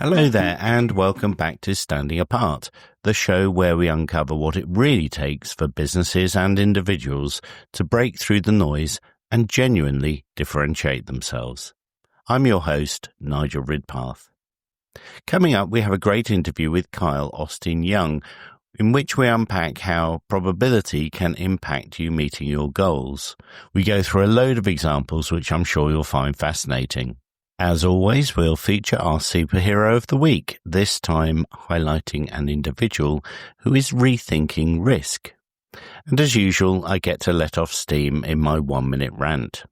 Hello there and welcome back to Standing Apart, the show where we uncover what it really takes for businesses and individuals to break through the noise and genuinely differentiate themselves. I'm your host, Nigel Ridpath. Coming up, we have a great interview with Kyle Austin-Young, in which we unpack how probability can impact you meeting your goals. We go through a load of examples which I'm sure you'll find fascinating. As always, we'll feature our superhero of the week, this time highlighting an individual who is rethinking risk. And as usual, I get to let off steam in my 1-minute rant.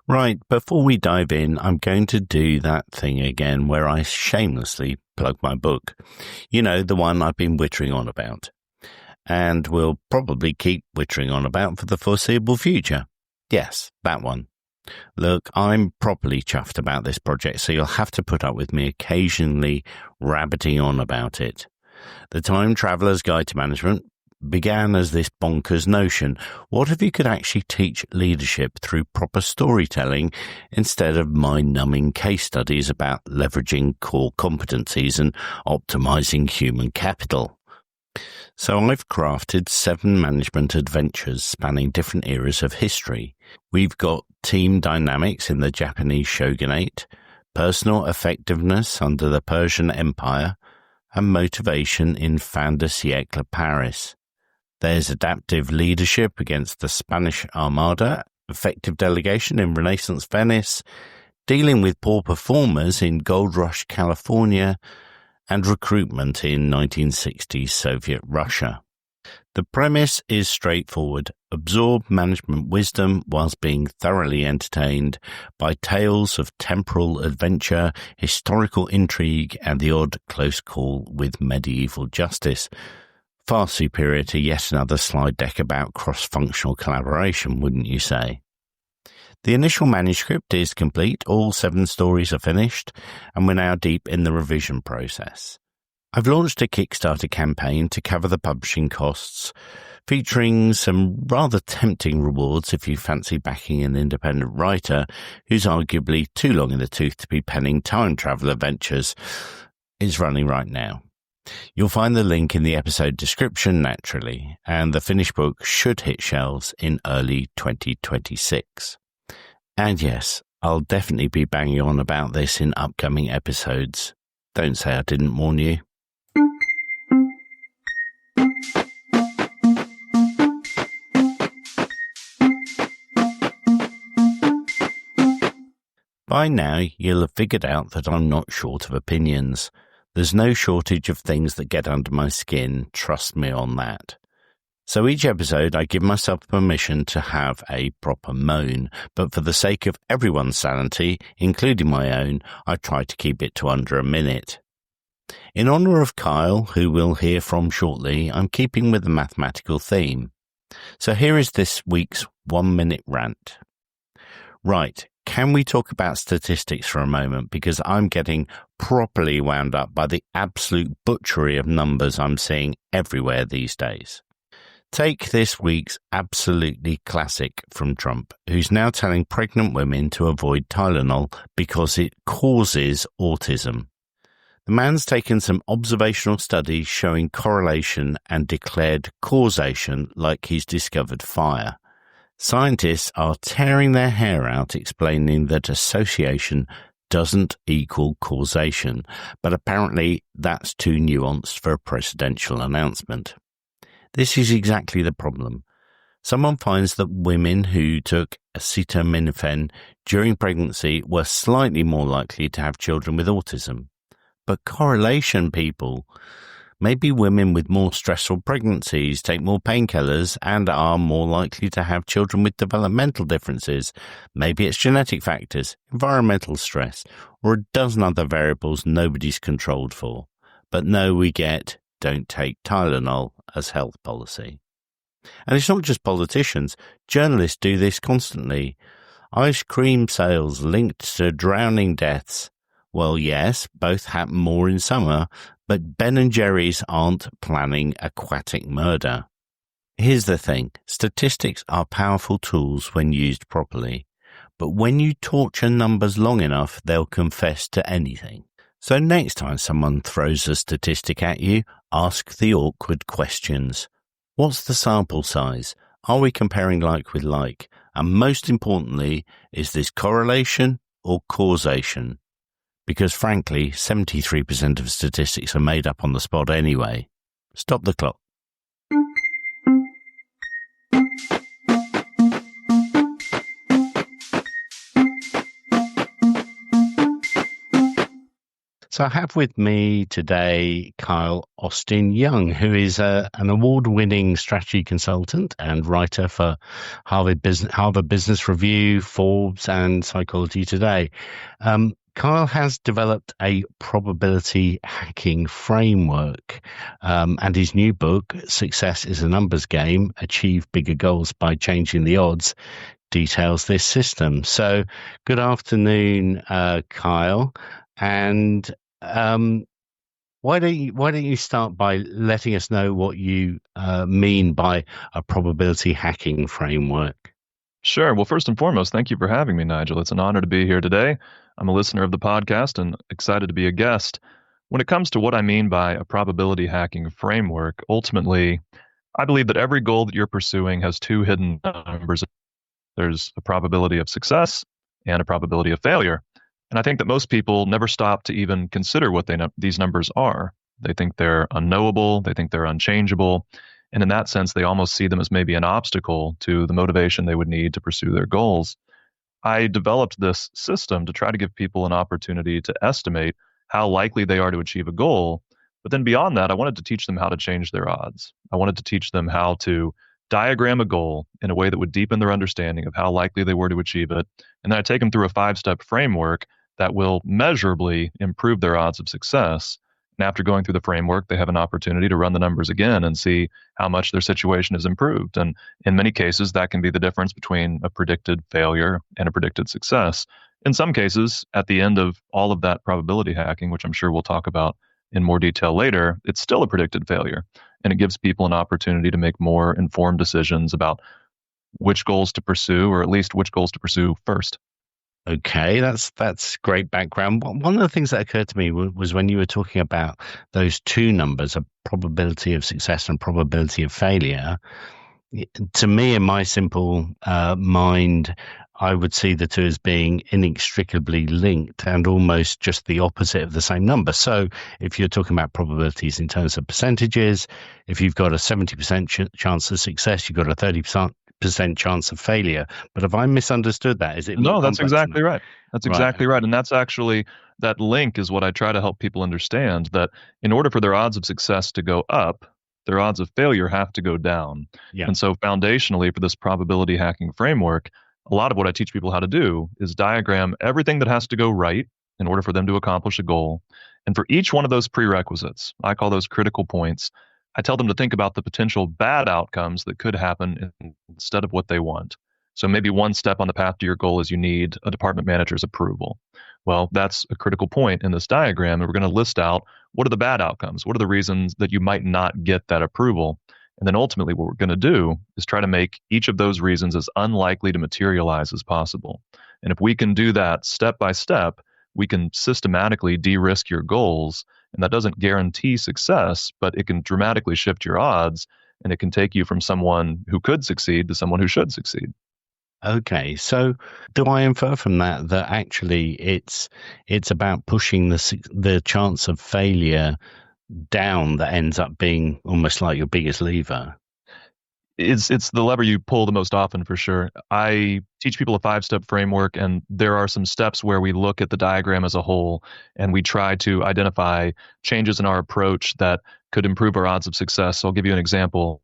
Right, before we dive in, I'm going to do that thing again where I shamelessly plug my book. You know, the one I've been wittering on about. And will probably keep wittering on about for the foreseeable future. Yes, that one. Look, I'm properly chuffed about this project, so you'll have to put up with me occasionally rabbiting on about it. The Time Traveller's Guide to Management began as this bonkers notion. What if you could actually teach leadership through proper storytelling instead of mind-numbing case studies about leveraging core competencies and optimizing human capital? So I've crafted 7 management adventures spanning different eras of history. We've got team dynamics in the Japanese shogunate, personal effectiveness under the Persian Empire, and motivation in fin de siècle Paris. There's adaptive leadership against the Spanish Armada, effective delegation in Renaissance Venice, dealing with poor performers in Gold Rush California, and recruitment in 1960s Soviet Russia. The premise is straightforward. Absorb management wisdom whilst being thoroughly entertained by tales of temporal adventure, historical intrigue, and the odd close call with medieval justice. Far superior to yet another slide deck about cross-functional collaboration, wouldn't you say? The initial manuscript is complete, all 7 stories are finished, and we're now deep in the revision process. I've launched a Kickstarter campaign to cover the publishing costs, featuring some rather tempting rewards if you fancy backing an independent writer who's arguably too long in the tooth to be penning time travel adventures. It's running right now. You'll find the link in the episode description naturally, and the finished book should hit shelves in early 2026. And yes, I'll definitely be banging on about this in upcoming episodes. Don't say I didn't warn you. By now, you'll have figured out that I'm not short of opinions. There's no shortage of things that get under my skin, trust me on that. So each episode I give myself permission to have a proper moan, but for the sake of everyone's sanity, including my own, I try to keep it to under a minute. In honour of Kyle, who we'll hear from shortly, I'm keeping with the mathematical theme. So here is this week's 1-minute rant. Right, can we talk about statistics for a moment, because I'm getting properly wound up by the absolute butchery of numbers I'm seeing everywhere these days. Take this week's absolutely classic from Trump, who's now telling pregnant women to avoid Tylenol because it causes autism. The man's taken some observational studies showing correlation and declared causation like he's discovered fire. Scientists are tearing their hair out explaining that association doesn't equal causation, but apparently that's too nuanced for a presidential announcement. This is exactly the problem. Someone finds that women who took acetaminophen during pregnancy were slightly more likely to have children with autism. But correlation, people. Maybe women with more stressful pregnancies take more painkillers and are more likely to have children with developmental differences. Maybe it's genetic factors, environmental stress, or a dozen other variables nobody's controlled for. But no, we get don't take Tylenol as health policy. And it's not just politicians. Journalists do this constantly. Ice cream sales linked to drowning deaths. Well, yes, both happen more in summer, but Ben & Jerry's aren't planning aquatic murder. Here's the thing. Statistics are powerful tools when used properly. But when you torture numbers long enough, they'll confess to anything. So next time someone throws a statistic at you, ask the awkward questions. What's the sample size? Are we comparing like with like? And most importantly, is this correlation or causation? Because frankly, 73% of statistics are made up on the spot anyway. Stop the clock. So I have with me today Kyle Austin Young, who is an award-winning strategy consultant and writer for Harvard Business Review, Forbes, and Psychology Today. Kyle has developed a probability hacking framework, and his new book, Success is a Numbers Game, Achieve Bigger Goals by Changing the Odds, details this system. So good afternoon, Kyle. And why don't you start by letting us know what you mean by a probability hacking framework? Sure. Well, first and foremost, thank you for having me, Nigel. It's an honor to be here today. I'm a listener of the podcast and excited to be a guest. When it comes to what I mean by a probability hacking framework, ultimately, I believe that every goal that you're pursuing has two hidden numbers. There's a probability of success and a probability of failure. And I think that most people never stop to even consider what these numbers are. They think they're unknowable, they think they're unchangeable. And in that sense, they almost see them as maybe an obstacle to the motivation they would need to pursue their goals. I developed this system to try to give people an opportunity to estimate how likely they are to achieve a goal. But then beyond that, I wanted to teach them how to change their odds. I wanted to teach them how to diagram a goal in a way that would deepen their understanding of how likely they were to achieve it. And then I take them through a 5-step framework that will measurably improve their odds of success. And after going through the framework, they have an opportunity to run the numbers again and see how much their situation has improved. And in many cases, that can be the difference between a predicted failure and a predicted success. In some cases, at the end of all of that probability hacking, which I'm sure we'll talk about in more detail later, it's still a predicted failure. And it gives people an opportunity to make more informed decisions about which goals to pursue, or at least which goals to pursue first. Okay, that's great background. One of the things that occurred to me was when you were talking about those two numbers, a probability of success and probability of failure. To me, in my simple mind, I would see the two as being inextricably linked and almost just the opposite of the same number. So if you're talking about probabilities in terms of percentages, if you've got a 70% chance of success, you've got a 30% chance of failure. But have I misunderstood that? Is it more No, that's complex exactly than right. That's that? Right. exactly right. And that's actually, that link is what I try to help people understand, that in order for their odds of success to go up, their odds of failure have to go down. Yeah. And so foundationally for this probability hacking framework, a lot of what I teach people how to do is diagram everything that has to go right in order for them to accomplish a goal. And for each one of those prerequisites, I call those critical points, I tell them to think about the potential bad outcomes that could happen instead of what they want. So maybe one step on the path to your goal is you need a department manager's approval. Well, that's a critical point in this diagram, and we're going to list out what are the bad outcomes? What are the reasons that you might not get that approval? And then ultimately what we're going to do is try to make each of those reasons as unlikely to materialize as possible. And if we can do that step by step, we can systematically de-risk your goals. And that doesn't guarantee success, but it can dramatically shift your odds, and it can take you from someone who could succeed to someone who should succeed. Okay, so do I infer from that that actually it's about pushing the chance of failure down that ends up being almost like your biggest lever? It's the lever you pull the most often, for sure. I teach people a 5-step framework, and there are some steps where we look at the diagram as a whole, and we try to identify changes in our approach that could improve our odds of success. So I'll give you an example.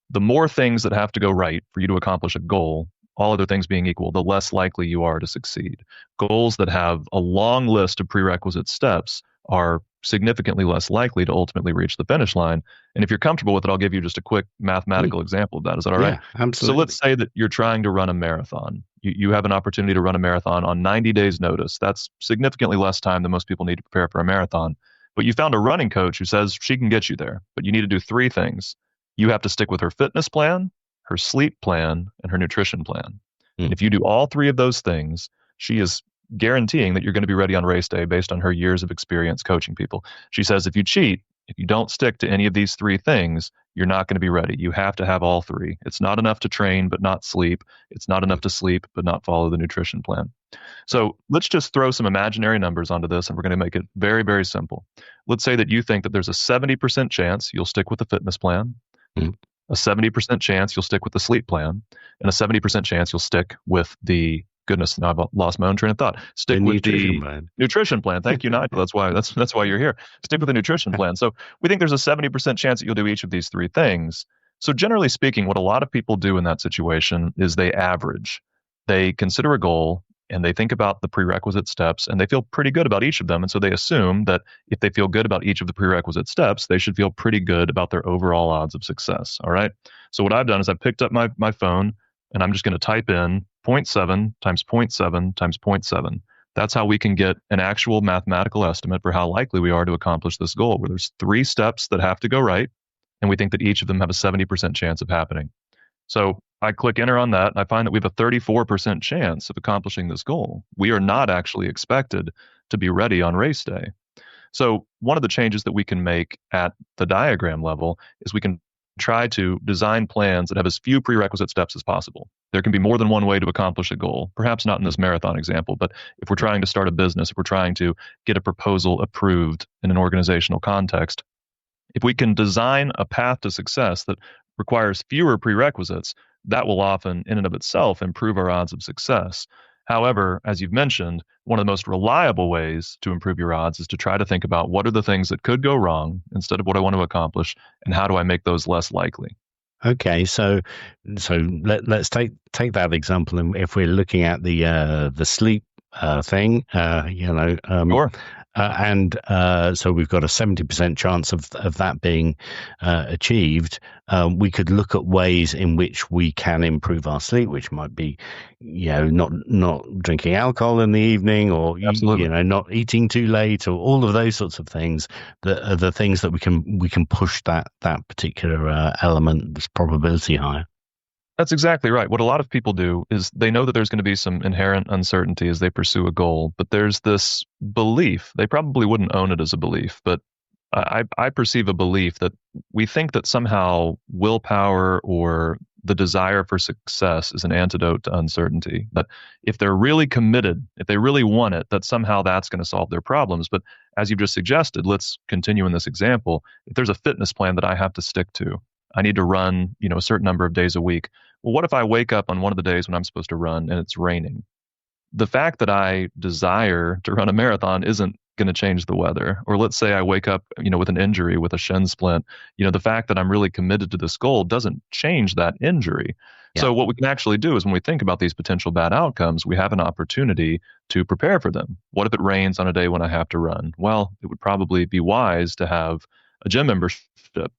The more things that have to go right for you to accomplish a goal, all other things being equal, the less likely you are to succeed. Goals that have a long list of prerequisite steps are significantly less likely to ultimately reach the finish line. And if you're comfortable with it, I'll give you just a quick mathematical example of that. Is that all right? Yeah, absolutely. So let's say that you're trying to run a marathon. You have an opportunity to run a marathon on 90 days notice. That's significantly less time than most people need to prepare for a marathon. But you found a running coach who says she can get you there, but you need to do 3 things. You have to stick with her fitness plan, her sleep plan, and her nutrition plan. And if you do all 3 of those things, she is guaranteeing that you're going to be ready on race day based on her years of experience coaching people. She says if you cheat, if you don't stick to any of these three things, you're not going to be ready. You have to have all three. It's not enough to train but not sleep. It's not enough to sleep but not follow the nutrition plan. So let's just throw some imaginary numbers onto this, and we're going to make it very, very simple. Let's say that you think that there's a 70% chance you'll stick with the fitness plan, Mhm. a 70% chance you'll stick with the sleep plan, and a 70% chance you'll stick with the goodness. Now I've lost my own train of thought. Stick The with nutrition the plan. nutrition plan. Thank you, Nigel. That's why you're here. Stick with the nutrition plan. So we think there's a 70% chance that you'll do each of these three things. So generally speaking, what a lot of people do in that situation is they average. They consider a goal and they think about the prerequisite steps and they feel pretty good about each of them. And so they assume that if they feel good about each of the prerequisite steps, they should feel pretty good about their overall odds of success. All right. So what I've done is I've picked up my phone and I'm just going to type in 0.7 times 0.7 times 0.7. That's how we can get an actual mathematical estimate for how likely we are to accomplish this goal, where there's three steps that have to go right. And we think that each of them have a 70% chance of happening. So I click enter on that, and I find that we have a 34% chance of accomplishing this goal. We are not actually expected to be ready on race day. So one of the changes that we can make at the diagram level is we can try to design plans that have as few prerequisite steps as possible. There can be more than one way to accomplish a goal, perhaps not in this marathon example, but if we're trying to start a business, if we're trying to get a proposal approved in an organizational context, if we can design a path to success that requires fewer prerequisites, that will often, in and of itself, improve our odds of success. However, as you've mentioned, one of the most reliable ways to improve your odds is to try to think about what are the things that could go wrong instead of what I want to accomplish, and how do I make those less likely. Okay, so let's take that example, and if we're looking at the sleep thing, Sure. so we've got a 70% chance of that being achieved. We could look at ways in which we can improve our sleep, which might be, not drinking alcohol in the evening, or Absolutely. not eating too late, or all of those sorts of things. That are the things that we can push that particular element, this probability higher. That's exactly right. What a lot of people do is they know that there's going to be some inherent uncertainty as they pursue a goal, but there's this belief. They probably wouldn't own it as a belief, but I perceive a belief that we think that somehow willpower or the desire for success is an antidote to uncertainty. That if they're really committed, if they really want it, that somehow that's going to solve their problems. But as you've just suggested, let's continue in this example. If there's a fitness plan that I have to stick to, I need to run, a certain number of days a week. Well, what if I wake up on one of the days when I'm supposed to run and it's raining? The fact that I desire to run a marathon isn't going to change the weather. Or let's say I wake up, with an injury, with a shin splint. The fact that I'm really committed to this goal doesn't change that injury. Yeah. So what we can actually do is when we think about these potential bad outcomes, we have an opportunity to prepare for them. What if it rains on a day when I have to run? Well, it would probably be wise to have a gym membership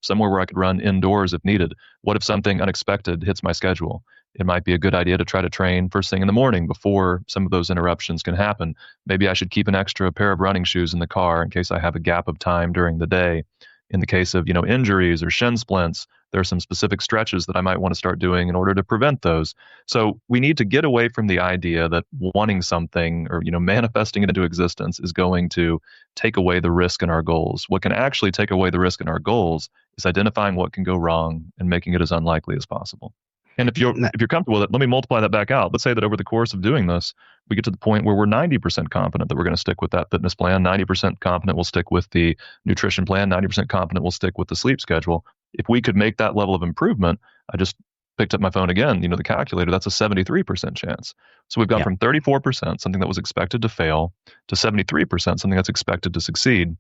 somewhere where I could run indoors if needed. What if something unexpected hits my schedule? It might be a good idea to try to train first thing in the morning before some of those interruptions can happen. Maybe I should keep an extra pair of running shoes in the car in case I have a gap of time during the day. In the case of, injuries or shin splints, there are some specific stretches that I might want to start doing in order to prevent those. So we need to get away from the idea that wanting something or, manifesting it into existence is going to take away the risk in our goals. What can actually take away the risk in our goals is identifying what can go wrong and making it as unlikely as possible. And if you're comfortable with it, let me multiply that back out. Let's say that over the course of doing this, we get to the point where we're 90% confident that we're going to stick with that fitness plan, 90% confident we'll stick with the nutrition plan, 90% confident we'll stick with the sleep schedule. If we could make that level of improvement, I just picked up my phone again, the calculator, that's a 73% chance. So we've gone from 34%, something that was expected to fail, to 73%, something that's expected to succeed.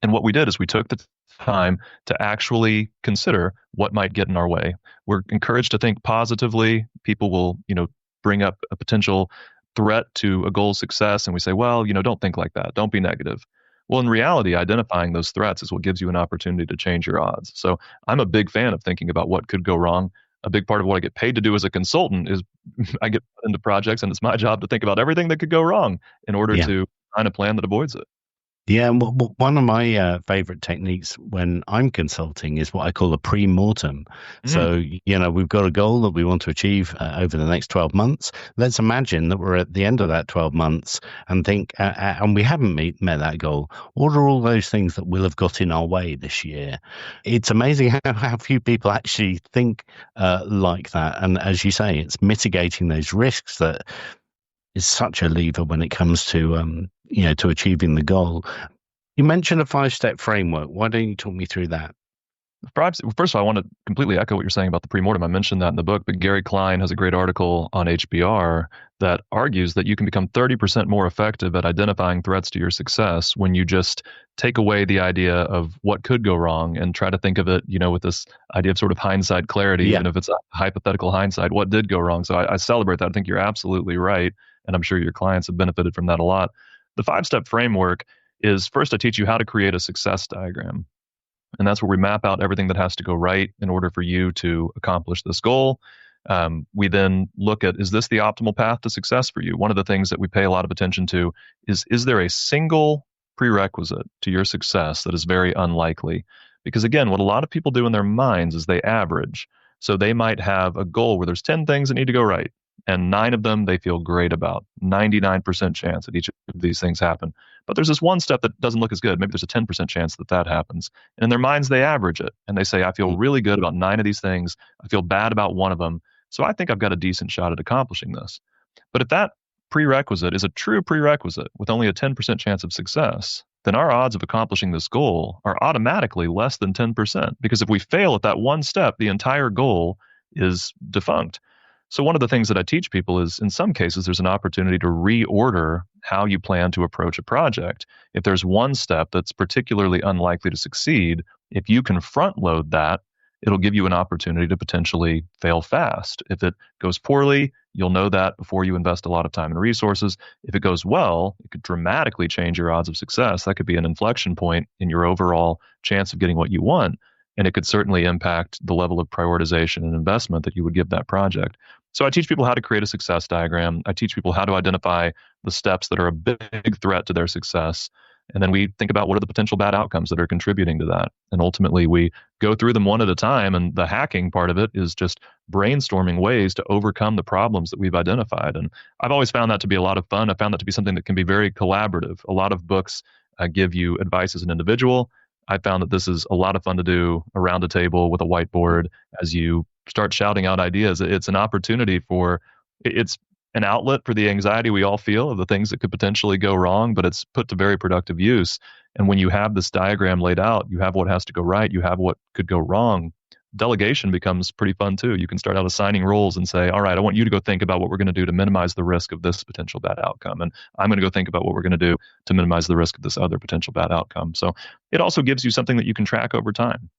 And what we did is we took the time to actually consider what might get in our way. We're encouraged to think positively. People will, bring up a potential threat to a goal's success. And we say, well, don't think like that. Don't be negative. Well, in reality, identifying those threats is what gives you an opportunity to change your odds. So I'm a big fan of thinking about what could go wrong. A big part of what I get paid to do as a consultant is I get into projects and it's my job to think about everything that could go wrong in order to find a plan that avoids it. Yeah, and one of my favorite techniques when I'm consulting is what I call a pre-mortem. Mm, So, we've got a goal that we want to achieve over the next 12 months. Let's imagine that we're at the end of that 12 months and think, and we haven't met that goal. What are all those things that will have got in our way this year? It's amazing how few people actually think like that. And as you say, it's mitigating those risks that is such a lever when it comes to to achieving the goal. You mentioned a 5-step framework. Why don't you talk me through that? Perhaps, first of all, I want to completely echo what you're saying about the pre-mortem. I mentioned that in the book, but Gary Klein has a great article on HBR that argues that you can become 30% more effective at identifying threats to your success when you just take away the idea of what could go wrong and try to think of it, with this idea of sort of hindsight clarity, Yeah. even if it's a hypothetical hindsight, what did go wrong. So I celebrate that. I think you're absolutely right. And I'm sure your clients have benefited from that a lot. The 5-step framework is, first, I teach you how to create a success diagram. And that's where we map out everything that has to go right in order for you to accomplish this goal. We then look at, is this the optimal path to success for you? One of the things that we pay a lot of attention to is there a single prerequisite to your success that is very unlikely? Because again, what a lot of people do in their minds is they average. So they might have a goal where there's 10 things that need to go right, and 9 of them they feel great about. 99% chance that each of these things happen. But there's this one step that doesn't look as good. Maybe there's a 10% chance that that happens. And in their minds, they average it. And they say, I feel really good about 9 of these things. I feel bad about one of them. So I think I've got a decent shot at accomplishing this. But if that prerequisite is a true prerequisite with only a 10% chance of success, then our odds of accomplishing this goal are automatically less than 10%. Because if we fail at that one step, the entire goal is defunct. So one of the things that I teach people is, in some cases, there's an opportunity to reorder how you plan to approach a project. If there's one step that's particularly unlikely to succeed, if you can front load that, it'll give you an opportunity to potentially fail fast. If it goes poorly, you'll know that before you invest a lot of time and resources. If it goes well, it could dramatically change your odds of success. That could be an inflection point in your overall chance of getting what you want. And it could certainly impact the level of prioritization and investment that you would give that project. So I teach people how to create a success diagram. I teach people how to identify the steps that are a big threat to their success. And then we think about what are the potential bad outcomes that are contributing to that. And ultimately, we go through them one at a time. And the hacking part of it is just brainstorming ways to overcome the problems that we've identified. And I've always found that to be a lot of fun. I found that to be something that can be very collaborative. A lot of books give you advice as an individual. I found that this is a lot of fun to do around a table with a whiteboard as you start shouting out ideas. It's an opportunity it's an outlet for the anxiety we all feel of the things that could potentially go wrong, but it's put to very productive use. And when you have this diagram laid out, you have what has to go right, you have what could go wrong. Delegation becomes pretty fun too. You can start out assigning roles and say, all right, I want you to go think about what we're going to do to minimize the risk of this potential bad outcome. And I'm going to go think about what we're going to do to minimize the risk of this other potential bad outcome. So it also gives you something that you can track over time.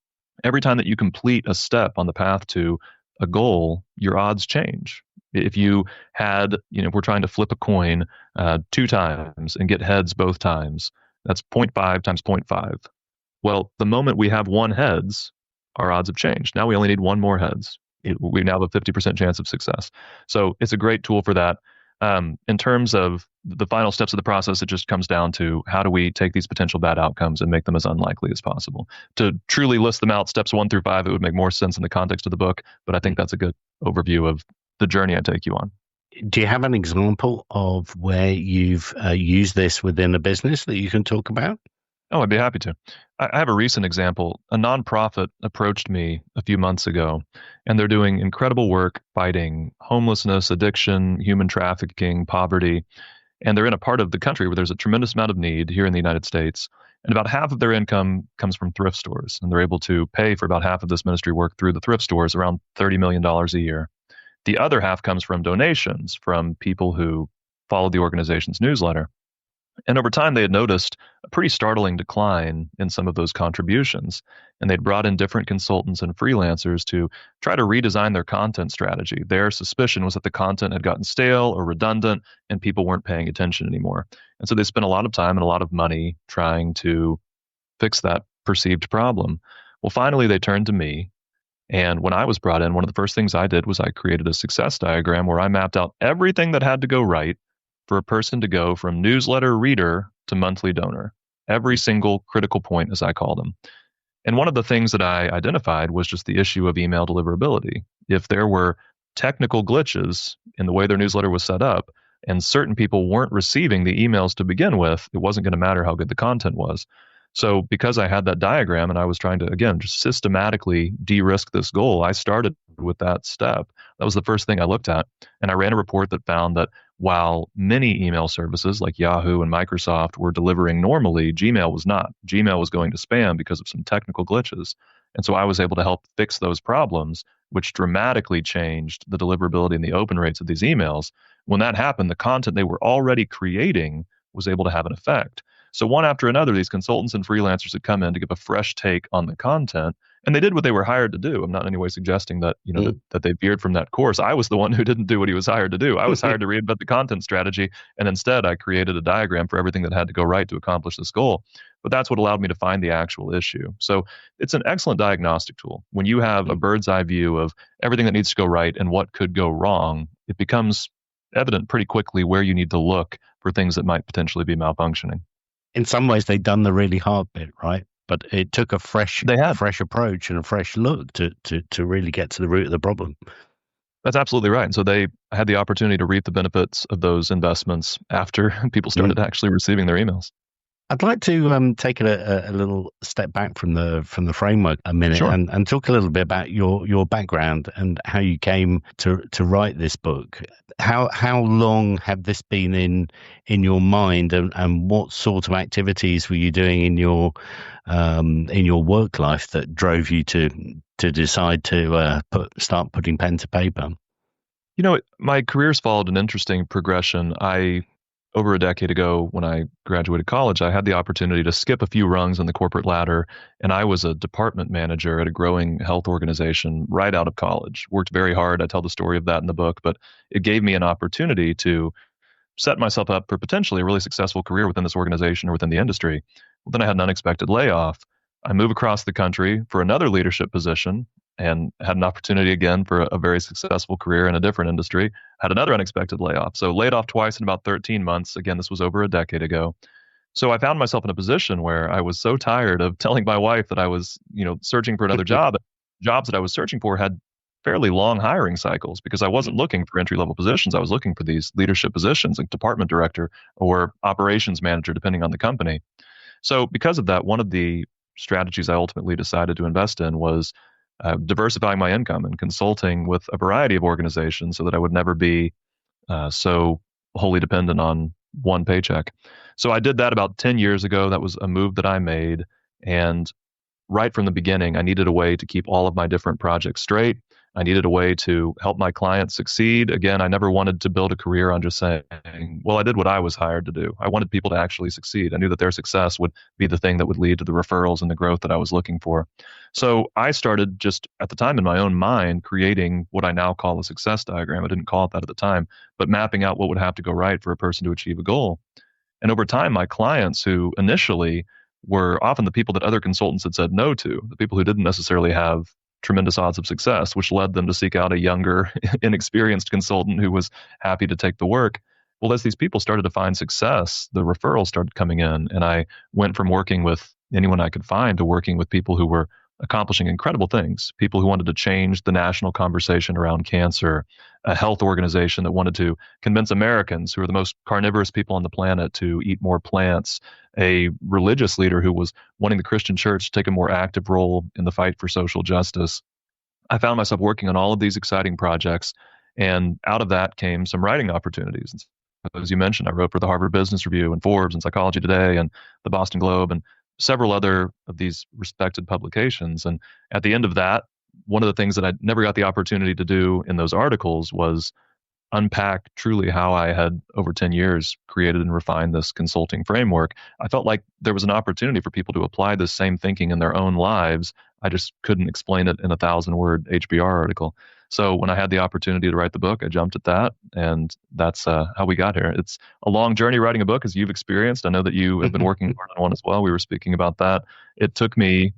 Every time that you complete a step on the path to a goal, your odds change. If you had, if we're trying to flip a coin 2 times and get heads both times, that's 0.5 times 0.5. Well, the moment we have 1 heads, our odds have changed. Now we only need 1 more heads. We now have a 50% chance of success. So it's a great tool for that. In terms of the final steps of the process, it just comes down to how do we take these potential bad outcomes and make them as unlikely as possible. To truly list them out, steps 1 through 5, it would make more sense in the context of the book, but I think that's a good overview of the journey I take you on. Do you have an example of where you've used this within a business that you can talk about? Oh, I'd be happy to. I have a recent example. A nonprofit approached me a few months ago, and they're doing incredible work fighting homelessness, addiction, human trafficking, poverty. And they're in a part of the country where there's a tremendous amount of need here in the United States. And about half of their income comes from thrift stores. And they're able to pay for about half of this ministry work through the thrift stores, around $30 million a year. The other half comes from donations from people who follow the organization's newsletter. And over time, they had noticed a pretty startling decline in some of those contributions. And they'd brought in different consultants and freelancers to try to redesign their content strategy. Their suspicion was that the content had gotten stale or redundant and people weren't paying attention anymore. And so they spent a lot of time and a lot of money trying to fix that perceived problem. Well, finally, they turned to me. And when I was brought in, one of the first things I did was I created a success diagram where I mapped out everything that had to go right for a person to go from newsletter reader to monthly donor. every single critical point, as I call them. And one of the things that I identified was just the issue of email deliverability. If there were technical glitches in the way their newsletter was set up, and certain people weren't receiving the emails to begin with, it wasn't going to matter how good the content was. So, because I had that diagram and I was trying to, again, just systematically de risk this goal, I started with that step. That was the first thing I looked at. And I ran a report that found that while many email services like Yahoo and Microsoft were delivering normally, Gmail was not. Gmail was going to spam because of some technical glitches. And so I was able to help fix those problems, which dramatically changed the deliverability and the open rates of these emails. When that happened, the content they were already creating was able to have an effect. So one after another, these consultants and freelancers had come in to give a fresh take on the content, and they did what they were hired to do. I'm not in any way suggesting that that they veered from that course. I was the one who didn't do what he was hired to do. I was hired to reinvent the content strategy, and instead I created a diagram for everything that had to go right to accomplish this goal. But that's what allowed me to find the actual issue. So it's an excellent diagnostic tool. When you have a bird's eye view of everything that needs to go right and what could go wrong, it becomes evident pretty quickly where you need to look for things that might potentially be malfunctioning. In some ways, they'd done the really hard bit, right? But it took a fresh approach and a fresh look to really get to the root of the problem. That's absolutely right. And so they had the opportunity to reap the benefits of those investments after people started actually receiving their emails. I'd like to take a little step back from the framework a minute. Sure. and talk a little bit about your background and how you came to write this book. How long had this been in your mind, and what sort of activities were you doing in your work life that drove you to decide to start putting pen to paper? My career's followed an interesting progression. Over a decade ago, when I graduated college, I had the opportunity to skip a few rungs on the corporate ladder, and I was a department manager at a growing health organization right out of college. Worked very hard. I tell the story of that in the book, but it gave me an opportunity to set myself up for potentially a really successful career within this organization or within the industry. Well, then I had an unexpected layoff. I moved across the country for another leadership position and had an opportunity again for a very successful career in a different industry, had another unexpected layoff. So laid off twice in about 13 months. Again, this was over a decade ago. So I found myself in a position where I was so tired of telling my wife that I was, searching for another job. Jobs that I was searching for had fairly long hiring cycles because I wasn't looking for entry-level positions. I was looking for these leadership positions like department director or operations manager, depending on the company. So because of that, one of the strategies I ultimately decided to invest in was diversifying my income and consulting with a variety of organizations so that I would never be so wholly dependent on one paycheck. So I did that about 10 years ago. That was a move that I made. And right from the beginning, I needed a way to keep all of my different projects straight. I needed a way to help my clients succeed. Again, I never wanted to build a career on just saying, well, I did what I was hired to do. I wanted people to actually succeed. I knew that their success would be the thing that would lead to the referrals and the growth that I was looking for. So I started just at the time in my own mind creating what I now call a success diagram. I didn't call it that at the time, but mapping out what would have to go right for a person to achieve a goal. And over time, my clients, who initially were often the people that other consultants had said no to, the people who didn't necessarily have tremendous odds of success, which led them to seek out a younger, inexperienced consultant who was happy to take the work. Well, as these people started to find success, the referrals started coming in, and I went from working with anyone I could find to working with people who were accomplishing incredible things, people who wanted to change the national conversation around cancer, a health organization that wanted to convince Americans, who are the most carnivorous people on the planet, to eat more plants, a religious leader who was wanting the Christian church to take a more active role in the fight for social justice. I found myself working on all of these exciting projects, and out of that came some writing opportunities. As you mentioned, I wrote for the Harvard Business Review and Forbes and Psychology Today and the Boston Globe and several other of these respected publications. And at the end of that, one of the things that I never got the opportunity to do in those articles was unpack truly how I had over 10 years created and refined this consulting framework. I felt like there was an opportunity for people to apply this same thinking in their own lives. I just couldn't explain it in a 1,000-word HBR article. So when I had the opportunity to write the book, I jumped at that, and that's how we got here. It's a long journey writing a book, as you've experienced. I know that you have been working hard on one as well. We were speaking about that. It took me,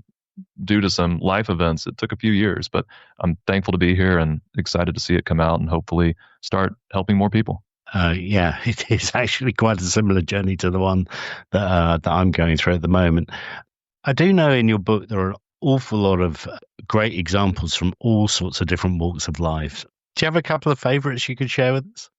due to some life events, it took a few years, but I'm thankful to be here and excited to see it come out and hopefully start helping more people. Yeah, it is actually quite a similar journey to the one that I'm going through at the moment. I do know in your book there are an awful lot of great examples from all sorts of different walks of life. Do you have a couple of favorites you could share with us?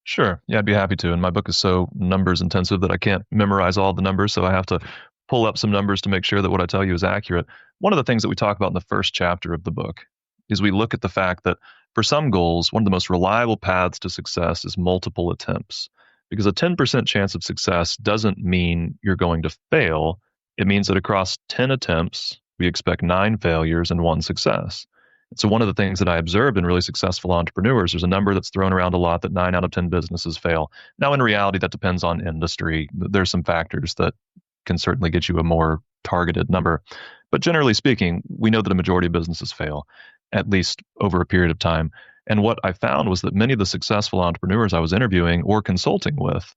Sure. Yeah, I'd be happy to. And my book is so numbers intensive that I can't memorize all the numbers. So I have to pull up some numbers to make sure that what I tell you is accurate. One of the things that we talk about in the first chapter of the book is we look at the fact that for some goals, one of the most reliable paths to success is multiple attempts. Because a 10% chance of success doesn't mean you're going to fail. It means that across 10 attempts, we expect 9 failures and 1 success. So one of the things that I observed in really successful entrepreneurs, there's a number that's thrown around a lot that 9 out of 10 businesses fail. Now, in reality, that depends on industry. There's some factors that can certainly get you a more targeted number. But generally speaking, we know that a majority of businesses fail, at least over a period of time. And what I found was that many of the successful entrepreneurs I was interviewing or consulting with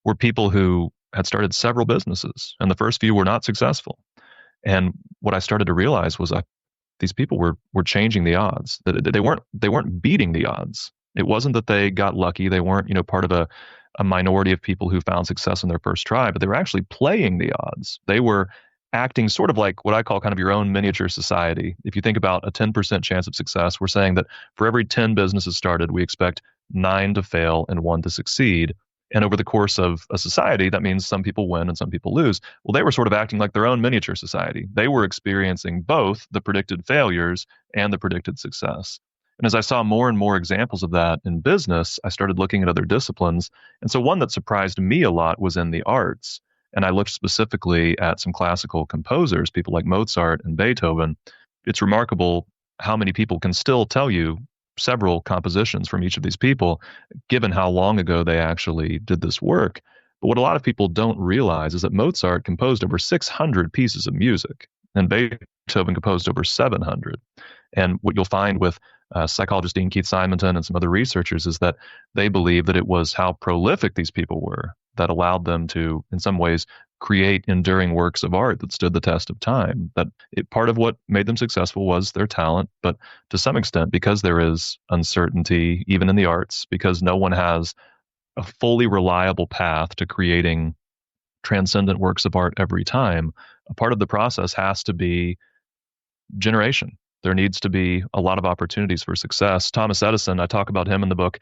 were people who had started several businesses, and the first few were not successful. And what I started to realize was these people were changing the odds. That they weren't beating the odds. It wasn't that they got lucky. They weren't part of a minority of people who found success in their first try, but they were actually playing the odds. They were acting sort of like what I call kind of your own miniature society. If you think about a 10% chance of success, we're saying that for every 10 businesses started, we expect 9 to fail and 1 to succeed. And over the course of a society, that means some people win and some people lose. Well, they were sort of acting like their own miniature society. They were experiencing both the predicted failures and the predicted success. And as I saw more and more examples of that in business, I started looking at other disciplines. And so one that surprised me a lot was in the arts. And I looked specifically at some classical composers, people like Mozart and Beethoven. It's remarkable how many people can still tell you several compositions from each of these people, given how long ago they actually did this work. But what a lot of people don't realize is that Mozart composed over 600 pieces of music, and Beethoven composed over 700. And what you'll find with psychologist Dean Keith Simonton and some other researchers is that they believe that it was how prolific these people were that allowed them to, in some ways, create enduring works of art that stood the test of time. That part of what made them successful was their talent, but to some extent, because there is uncertainty even in the arts, because no one has a fully reliable path to creating transcendent works of art every time, a part of the process has to be generation. There needs to be a lot of opportunities for success. Thomas Edison, I talk about him in the book.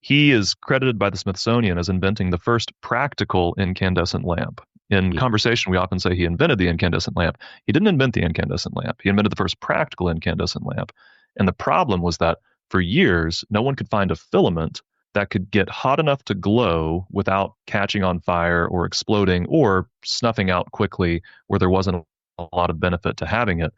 He is credited by the Smithsonian as inventing the first practical incandescent lamp. In conversation, we often say he invented the incandescent lamp. He didn't invent the incandescent lamp. He invented the first practical incandescent lamp. And the problem was that for years, no one could find a filament that could get hot enough to glow without catching on fire or exploding or snuffing out quickly where there wasn't a lot of benefit to having it.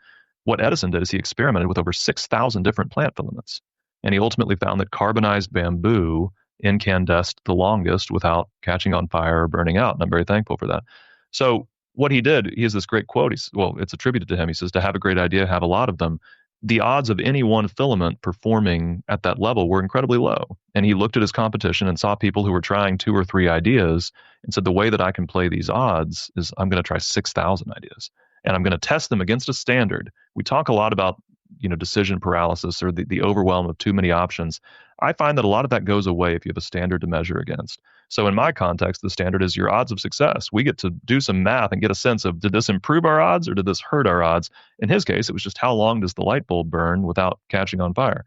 What Edison did is he experimented with over 6,000 different plant filaments. And he ultimately found that carbonized bamboo incandesced the longest without catching on fire or burning out. And I'm very thankful for that. So what he did, he has this great quote. It's attributed to him. He says, to have a great idea, have a lot of them. The odds of any one filament performing at that level were incredibly low. And he looked at his competition and saw people who were trying 2 or 3 ideas and said, the way that I can play these odds is I'm going to try 6,000 ideas. And I'm going to test them against a standard. We talk a lot about decision paralysis or the overwhelm of too many options. I find that a lot of that goes away if you have a standard to measure against. So in my context, the standard is your odds of success. We get to do some math and get a sense of, did this improve our odds or did this hurt our odds? In his case, it was just how long does the light bulb burn without catching on fire?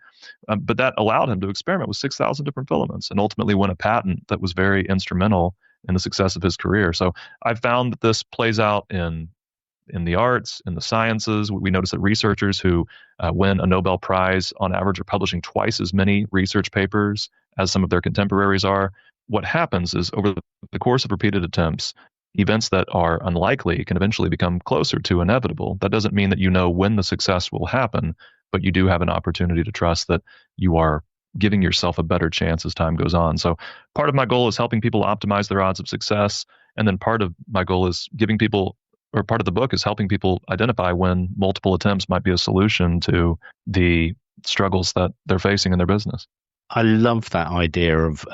But that allowed him to experiment with 6,000 different filaments and ultimately win a patent that was very instrumental in the success of his career. So I found that this plays out in the arts, in the sciences. We notice that researchers who win a Nobel Prize on average are publishing twice as many research papers as some of their contemporaries are. What happens is over the course of repeated attempts, events that are unlikely can eventually become closer to inevitable. That doesn't mean that you know when the success will happen, but you do have an opportunity to trust that you are giving yourself a better chance as time goes on. So part of my goal is helping people optimize their odds of success. And then part of my goal is giving people, or part of the book is helping people identify when multiple attempts might be a solution to the struggles that they're facing in their business. I love that idea of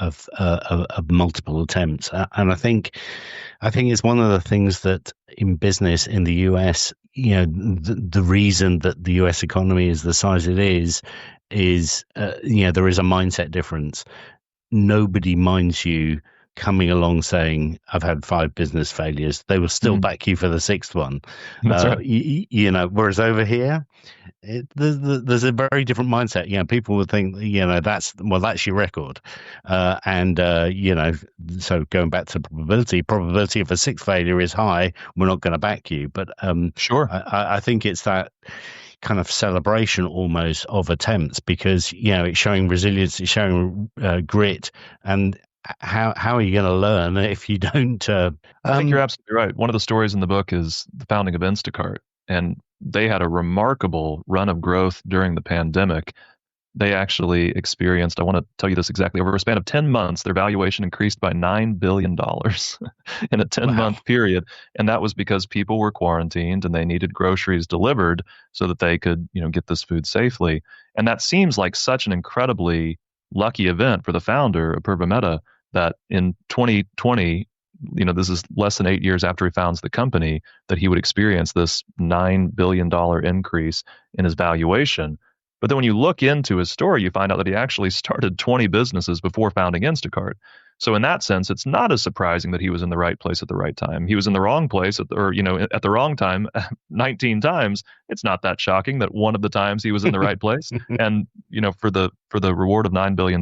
multiple attempts, and I think it's one of the things that in business in the US, the reason that the US economy is the size it is there is a mindset difference. nobody minds you coming along saying, I've had 5 business failures. They will still back you for the 6th one. That's right. Whereas over here, there's a very different mindset. People would think, that's your record. So going back to probability of a 6th failure is high. We're not going to back you. But Sure. I think it's that kind of celebration almost of attempts, because it's showing resilience, it's showing grit, and how are you going to learn if you don't? I think you're absolutely right. One of the stories in the book is the founding of Instacart, and they had a remarkable run of growth during the pandemic. They actually experienced, I want to tell you this exactly, over a span of 10 months, their valuation increased by $9 billion in a 10-month period. And that was because people were quarantined and they needed groceries delivered so that they could, get this food safely. And that seems like such an incredibly lucky event for the founder of Purva Mehta that in 2020, this is less than 8 years after he founds the company, that he would experience this $9 billion increase in his valuation. But then when you look into his story, you find out that he actually started 20 businesses before founding Instacart. So in that sense, it's not as surprising that he was in the right place at the right time. He was in the wrong place at the wrong time 19 times. It's not that shocking that one of the times he was in the right place. And, for the reward of $9 billion,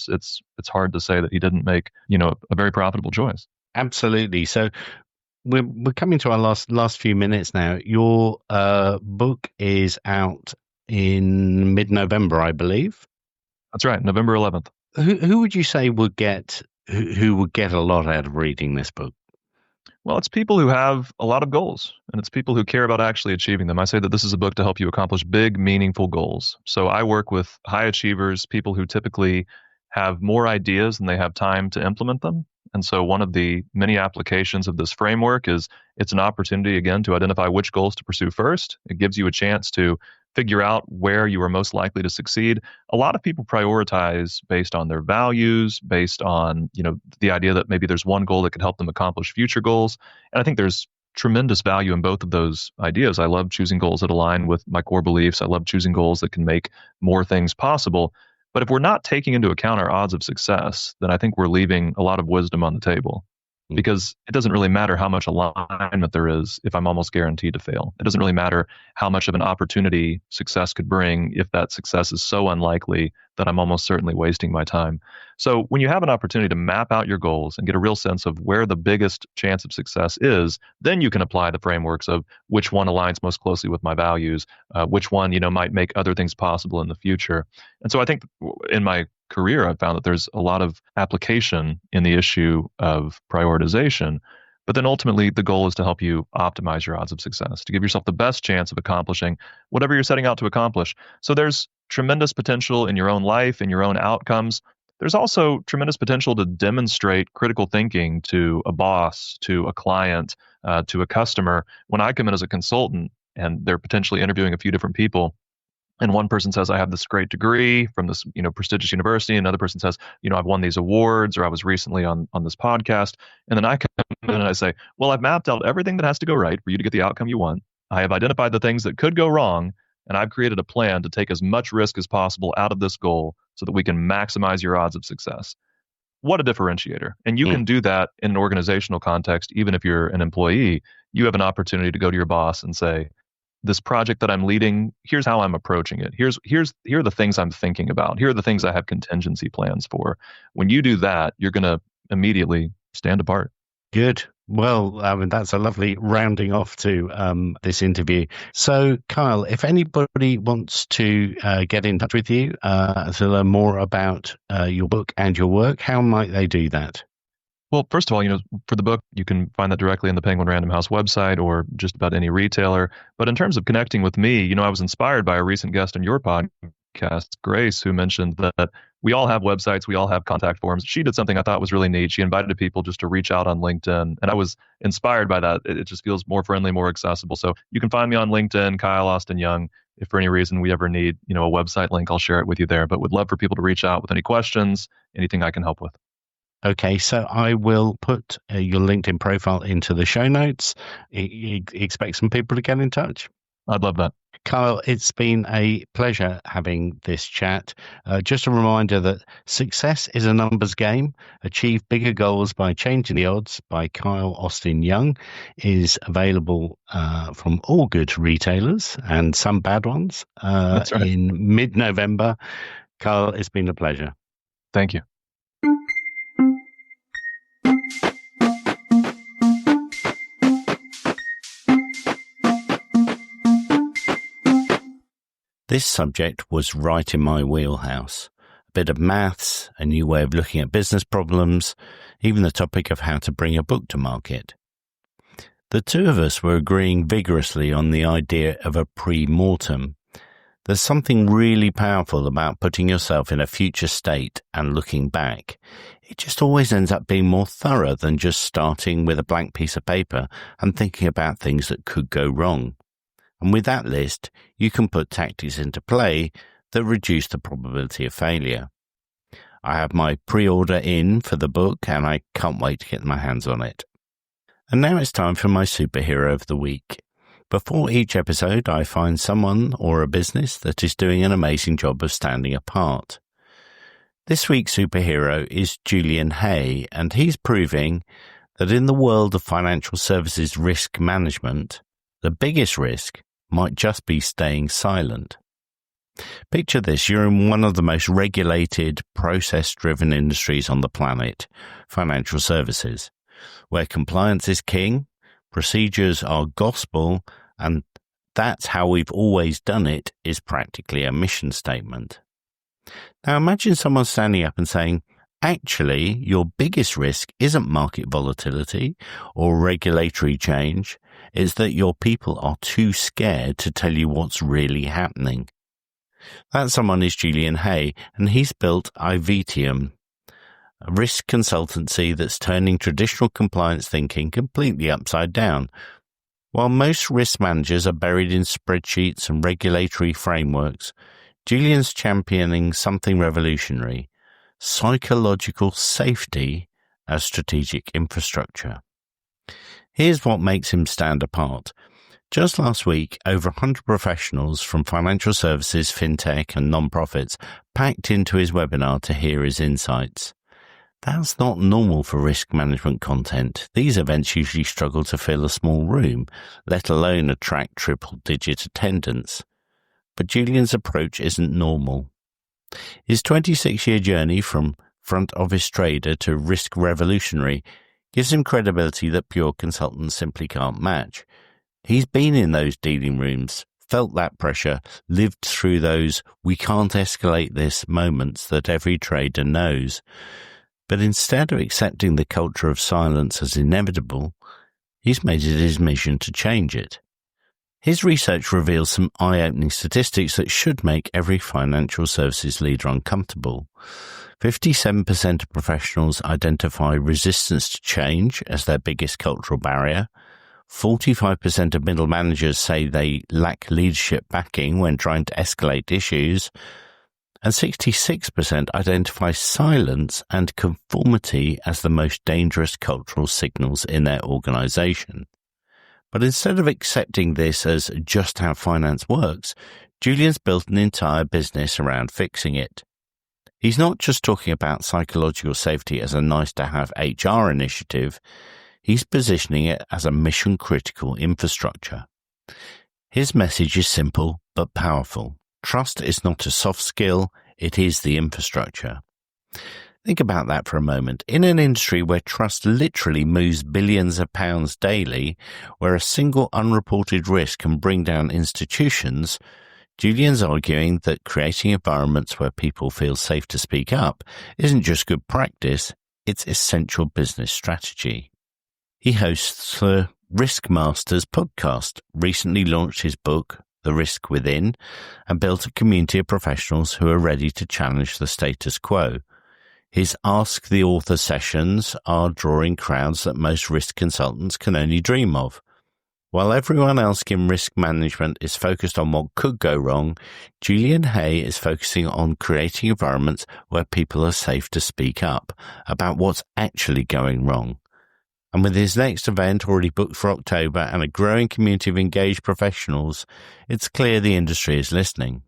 it's hard to say that he didn't make, a very profitable choice. Absolutely. So we're coming to our last few minutes now. Your book is out in mid-November, I believe. That's right, November 11th. Who would you say would get who would get a lot out of reading this book? Well, it's people who have a lot of goals, and it's people who care about actually achieving them. I say that this is a book to help you accomplish big, meaningful goals. So I work with high achievers, people who typically have more ideas than they have time to implement them. And so one of the many applications of this framework is it's an opportunity, again, to identify which goals to pursue first. It gives you a chance to figure out where you are most likely to succeed. A lot of people prioritize based on their values, based on, the idea that maybe there's one goal that could help them accomplish future goals. And I think there's tremendous value in both of those ideas. I love choosing goals that align with my core beliefs. I love choosing goals that can make more things possible. But if we're not taking into account our odds of success, then I think we're leaving a lot of wisdom on the table. Because it doesn't really matter how much alignment there is if I'm almost guaranteed to fail. It doesn't really matter how much of an opportunity success could bring if that success is so unlikely that I'm almost certainly wasting my time. So when you have an opportunity to map out your goals and get a real sense of where the biggest chance of success is, then you can apply the frameworks of which one aligns most closely with my values, which one, might make other things possible in the future. And so I think in my career, I've found that there's a lot of application in the issue of prioritization. But then ultimately, the goal is to help you optimize your odds of success, to give yourself the best chance of accomplishing whatever you're setting out to accomplish. So there's tremendous potential in your own life, in your own outcomes. There's also tremendous potential to demonstrate critical thinking to a boss, to a client, to a customer. When I come in as a consultant and they're potentially interviewing a few different people, and one person says, I have this great degree from this, prestigious university. Another person says, I've won these awards, or I was recently on this podcast. And then I come in and I say, well, I've mapped out everything that has to go right for you to get the outcome you want. I have identified the things that could go wrong, and I've created a plan to take as much risk as possible out of this goal so that we can maximize your odds of success. What a differentiator. And you can do that in an organizational context, even if you're an employee. You have an opportunity to go to your boss and say, this project that I'm leading, here's how I'm approaching it. Here are the things I'm thinking about. Here are the things I have contingency plans for. When you do that, you're going to immediately stand apart. Good. Well, that's a lovely rounding off to this interview. So, Kyle, if anybody wants to get in touch with you to learn more about your book and your work, how might they do that? Well, first of all, for the book, you can find that directly in the Penguin Random House website or just about any retailer. But in terms of connecting with me, I was inspired by a recent guest on your podcast, Grace, who mentioned that we all have websites, we all have contact forms. She did something I thought was really neat. She invited people just to reach out on LinkedIn, and I was inspired by that. It just feels more friendly, more accessible. So you can find me on LinkedIn, Kyle Austin Young. If for any reason we ever need, a website link, I'll share it with you there. But would love for people to reach out with any questions, anything I can help with. Okay, so I will put your LinkedIn profile into the show notes. Expect some people to get in touch. I'd love that. Kyle, it's been a pleasure having this chat. Just a reminder that Success is a Numbers Game. Achieve Bigger Goals by Changing the Odds by Kyle Austin Young is available from all good retailers and some bad ones That's right. in mid-November. Kyle, it's been a pleasure. Thank you. This subject was right in my wheelhouse. A bit of maths, a new way of looking at business problems, even the topic of how to bring a book to market. The two of us were agreeing vigorously on the idea of a pre-mortem. There's something really powerful about putting yourself in a future state and looking back. It just always ends up being more thorough than just starting with a blank piece of paper and thinking about things that could go wrong. And with that list, you can put tactics into play that reduce the probability of failure. I have my pre-order in for the book and I can't wait to get my hands on it. And now it's time for my superhero of the week. Before each episode, I find someone or a business that is doing an amazing job of standing apart. This week's superhero is Julian Hay, and he's proving that in the world of financial services risk management, the biggest risk might just be staying silent. Picture this, you're in one of the most regulated, process-driven industries on the planet, financial services, where compliance is king, procedures are gospel, and that's how we've always done it is practically a mission statement. Now imagine someone standing up and saying, actually, your biggest risk isn't market volatility or regulatory change. It's that your people are too scared to tell you what's really happening. That someone is Julian Hay, and he's built Ivetium, a risk consultancy that's turning traditional compliance thinking completely upside down. While most risk managers are buried in spreadsheets and regulatory frameworks, Julian's championing something revolutionary: psychological safety as strategic infrastructure. Here's what makes him stand apart. Just last week, over 100 professionals from financial services, fintech, and non-profits packed into his webinar to hear his insights. That's not normal for risk management content. These events usually struggle to fill a small room, let alone attract triple-digit attendance. But Julian's approach isn't normal. His 26-year journey from front office trader to risk revolutionary gives him credibility that pure consultants simply can't match. He's been in those dealing rooms, felt that pressure, lived through those "we can't escalate this" moments that every trader knows. But instead of accepting the culture of silence as inevitable, he's made it his mission to change it. His research reveals some eye-opening statistics that should make every financial services leader uncomfortable. 57% of professionals identify resistance to change as their biggest cultural barrier. 45% of middle managers say they lack leadership backing when trying to escalate issues. And 66% identify silence and conformity as the most dangerous cultural signals in their organization. But instead of accepting this as just how finance works, Julian's built an entire business around fixing it. He's not just talking about psychological safety as a nice-to-have HR initiative, he's positioning it as a mission-critical infrastructure. His message is simple but powerful. Trust is not a soft skill, it is the infrastructure. Think about that for a moment. In an industry where trust literally moves billions of pounds daily, where a single unreported risk can bring down institutions, Julian's arguing that creating environments where people feel safe to speak up isn't just good practice, it's essential business strategy. He hosts the Risk Masters podcast, recently launched his book, The Risk Within, and built a community of professionals who are ready to challenge the status quo. His Ask the Author sessions are drawing crowds that most risk consultants can only dream of. While everyone else in risk management is focused on what could go wrong, Julian Hay is focusing on creating environments where people are safe to speak up about what's actually going wrong. And with his next event already booked for October and a growing community of engaged professionals, it's clear the industry is listening.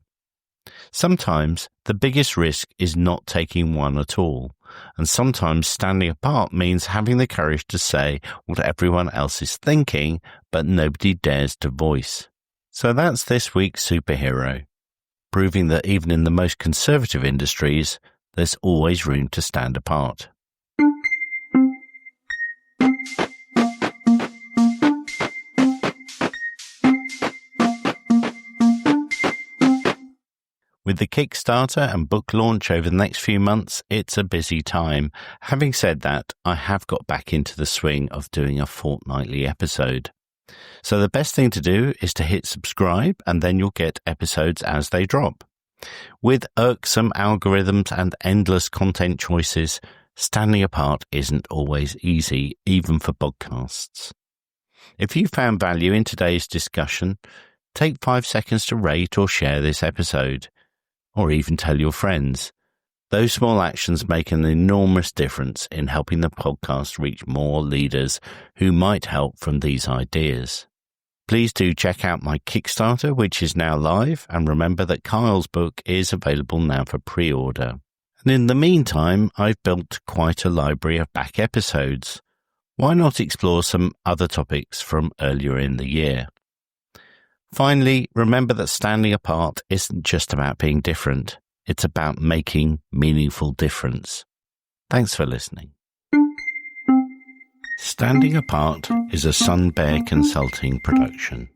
Sometimes the biggest risk is not taking one at all, and sometimes standing apart means having the courage to say what everyone else is thinking, but nobody dares to voice. So that's this week's superhero, proving that even in the most conservative industries, there's always room to stand apart. With the Kickstarter and book launch over the next few months, it's a busy time. Having said that, I have got back into the swing of doing a fortnightly episode. So the best thing to do is to hit subscribe, and then you'll get episodes as they drop. With irksome algorithms and endless content choices, standing apart isn't always easy, even for podcasts. If you found value in today's discussion, take 5 seconds to rate or share this episode, or even tell your friends. Those small actions make an enormous difference in helping the podcast reach more leaders who might help from these ideas. Please do check out my Kickstarter, which is now live, and remember that Kyle's book is available now for pre-order. And in the meantime, I've built quite a library of back episodes. Why not explore some other topics from earlier in the year? Finally, remember that standing apart isn't just about being different. It's about making meaningful difference. Thanks for listening. Standing Apart is a Sun Bear Consulting production.